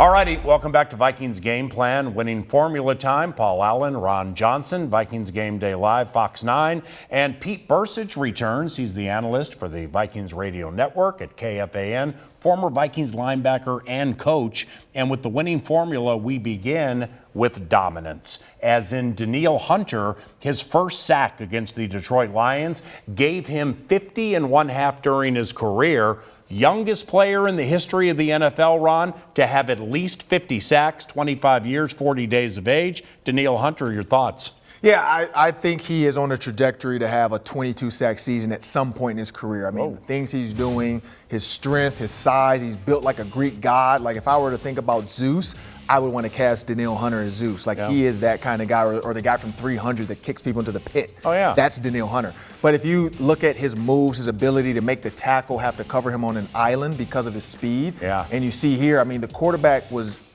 All righty, welcome back to Vikings Game Plan. Winning formula time. Paul Allen, Ron Johnson, Vikings Game Day Live, Fox 9. And Pete Bercich returns. He's the analyst for the Vikings Radio Network at KFAN, former Vikings linebacker and coach. And with the winning formula, we begin with dominance. As in Daniil Hunter, his first sack against the Detroit Lions gave him 50 1/2 during his career. Youngest player in the history of the NFL, Ron, to have at least 50 sacks, 25 years, 40 days of age. Daniil Hunter, your thoughts? Yeah, I think he is on a trajectory to have a 22-sack season at some point in his career. I mean, the things he's doing, his strength, his size, he's built like a Greek god. Like, if I were to think about Zeus, I would want to cast Daniil Hunter as Zeus. Like, he is that kind of guy, or the guy from 300 that kicks people into the pit. Oh, yeah. That's Daniil Hunter. But if you look at his moves, his ability to make the tackle have to cover him on an island because of his speed. Yeah. And you see here, I mean, the quarterback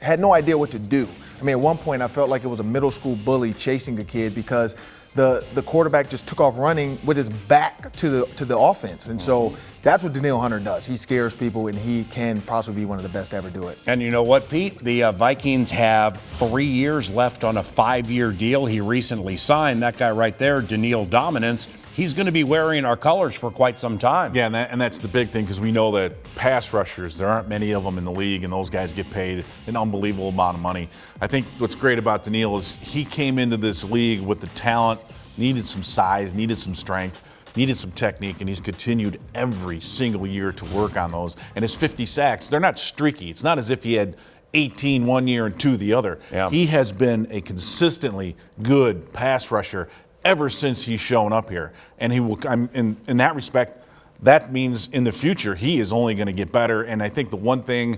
had no idea what to do. I mean, at one point, I felt like it was a middle school bully chasing a kid because the quarterback just took off running with his back to the offense. And so that's what Daniil Hunter does. He scares people, and he can possibly be one of the best to ever do it. And you know what, Pete? The Vikings have 3 years left on a 5-year deal. He recently signed. That guy right there, Daniil Dominance. He's going to be wearing our colors for quite some time. Yeah, and that's the big thing, because we know that pass rushers, there aren't many of them in the league, and those guys get paid an unbelievable amount of money. I think what's great about Daniil is he came into this league with the talent, needed some size, needed some strength, needed some technique, and he's continued every single year to work on those. And his 50 sacks, they're not streaky. It's not as if he had 18 one year and 2 the other. Yeah. He has been a consistently good pass rusher ever since he's shown up here. And he will, in that respect, that means in the future he is only going to get better. And I think the one thing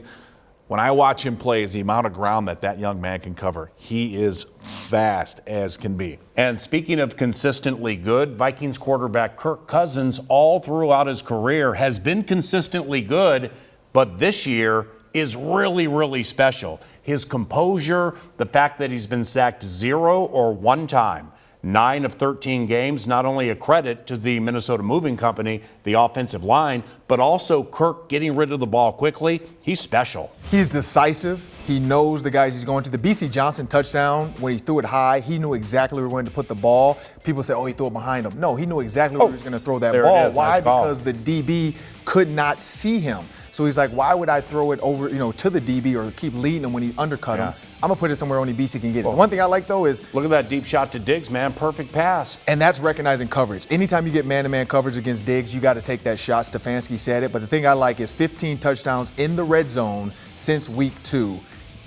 when I watch him play is the amount of ground that young man can cover. He is fast as can be. And speaking of consistently good, Vikings quarterback Kirk Cousins all throughout his career has been consistently good, but this year is really, really special. His composure, the fact that he's been sacked 0 or 1 time, 9 of 13 games, not only a credit to the Minnesota Moving Company, the offensive line, but also Kirk getting rid of the ball quickly. He's special. He's decisive. He knows the guys he's going to. The B.C. Johnson touchdown, when he threw it high, he knew exactly where he wanted to put the ball. People say, oh, he threw it behind him. No, he knew exactly where he was going to throw that ball. Why? Nice call. Because the DB could not see him. So he's like, why would I throw it over, to the DB or keep leading him when he undercut him? I'm going to put it somewhere only BC can get it. One thing I like, though, is look at that deep shot to Diggs, man. Perfect pass. And that's recognizing coverage. Anytime you get man-to-man coverage against Diggs, you got to take that shot. Stefanski said it. But the thing I like is 15 touchdowns in the red zone since week 2.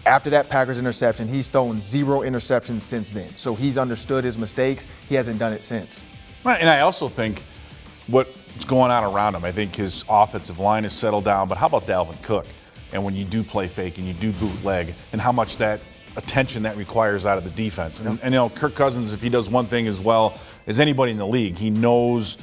After that Packers interception, he's thrown 0 interceptions since then. So he's understood his mistakes. He hasn't done it since. Right, and I also think what's going on around him, I think his offensive line has settled down. But how about Dalvin Cook? And when you do play fake and you do bootleg, and how much that attention that requires out of the defense. And Kirk Cousins, if he does one thing as well as anybody in the league, he knows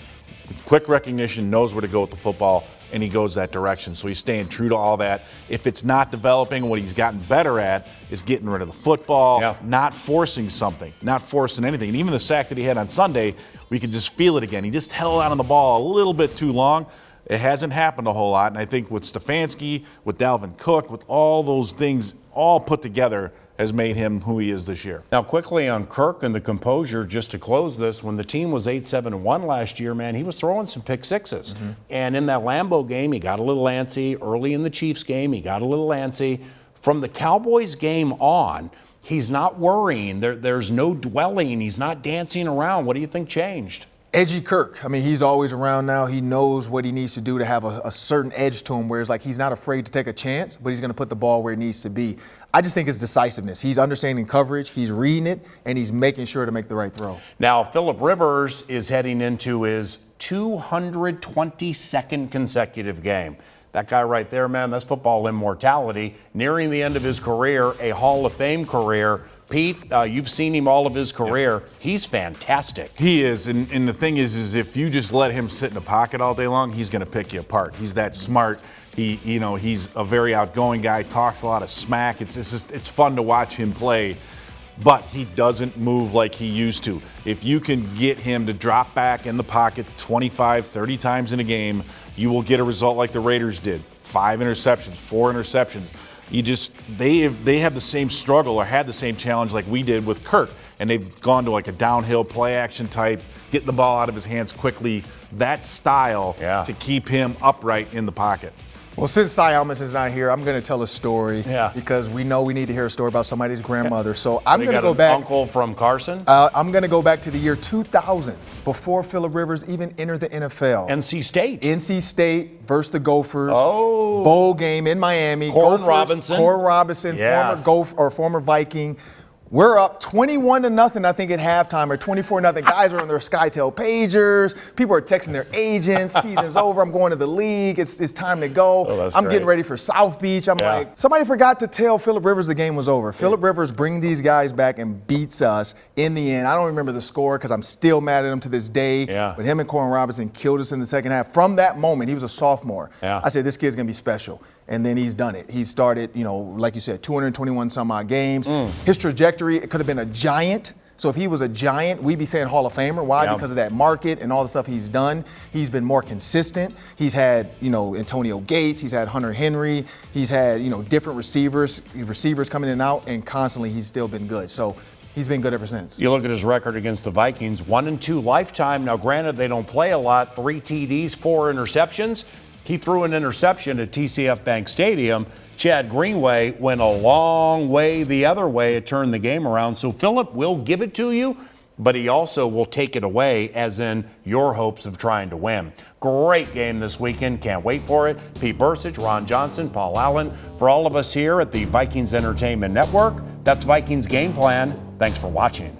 quick recognition, knows where to go with the football, and he goes that direction. So he's staying true to all that. If it's not developing, what he's gotten better at is getting rid of the football, not forcing something, not forcing anything. And even the sack that he had on Sunday, we could just feel it again. He just held out on the ball a little bit too long. It hasn't happened a whole lot. And I think with Stefanski, with Dalvin Cook, with all those things all put together, has made him who he is this year. Now, quickly on Kirk and the composure, just to close this, when the team was 8-7-1 last year, man, he was throwing some pick sixes. And in that Lambeau game, he got a little antsy. Early in the Chiefs game, he got a little antsy. From the Cowboys game on, he's not worrying. There's no dwelling. He's not dancing around. What do you think changed? Edgy Kirk. I mean, he's always around now. He knows what he needs to do to have a certain edge to him, where it's like he's not afraid to take a chance, but he's going to put the ball where it needs to be. I just think it's decisiveness. He's understanding coverage, he's reading it, and he's making sure to make the right throw. Now, Phillip Rivers is heading into his 222nd consecutive game. That guy right there, man, that's football immortality. Nearing the end of his career, a Hall of Fame career. Pete, you've seen him all of his career. He's fantastic. He is, and the thing is if you just let him sit in the pocket all day long, he's going to pick you apart. He's that smart. He's a very outgoing guy, talks a lot of smack. It's fun to watch him play, but he doesn't move like he used to. If you can get him to drop back in the pocket 25, 30 times in a game, you will get a result like the Raiders did. 5 interceptions, 4 interceptions. they have the same struggle or had the same challenge like we did with Kirk, and they've gone to like a downhill play action type, getting the ball out of his hands quickly, that style to keep him upright in the pocket. Well, since Cy Elmas is not here, I'm going to tell a story because we know we need to hear a story about somebody's grandmother. So I'm going to go back. Uncle from Carson? I'm going to go back to the year 2000, before Phillip Rivers even entered the NFL. NC State. NC State versus the Gophers. Oh. Bowl game in Miami. Corn Robinson. Corn Robinson, former Viking. We're up 21-0, I think, at halftime, or 24-0. Guys are on their SkyTel pagers. People are texting their agents. Season's over. I'm going to the league. It's time to go. Oh, I'm getting ready for South Beach. I'm like, somebody forgot to tell Phillip Rivers the game was over. Phillip Rivers brings these guys back and beats us in the end. I don't remember the score because I'm still mad at him to this day. But him and Corn Robinson killed us in the second half. From that moment, he was a sophomore. I said, this kid's going to be special. And then he's done it. He started, like you said, 221 some odd games. His trajectory, it could have been a giant. So if he was a giant, we'd be saying Hall of Famer. Why? Because of that market and all the stuff he's done. He's been more consistent. He's had, Antonio Gates. He's had Hunter Henry. He's had, different receivers coming in and out, and constantly he's still been good. So he's been good ever since. You look at his record against the Vikings, 1-2 lifetime. Now, granted, they don't play a lot. 3 TDs, 4 interceptions. He threw an interception at TCF Bank Stadium. Chad Greenway went a long way the other way. It turned the game around. So Phillip will give it to you, but he also will take it away, as in your hopes of trying to win. Great game this weekend. Can't wait for it. Pete Bercich, Ron Johnson, Paul Allen. For all of us here at the Vikings Entertainment Network, that's Vikings Game Plan. Thanks for watching.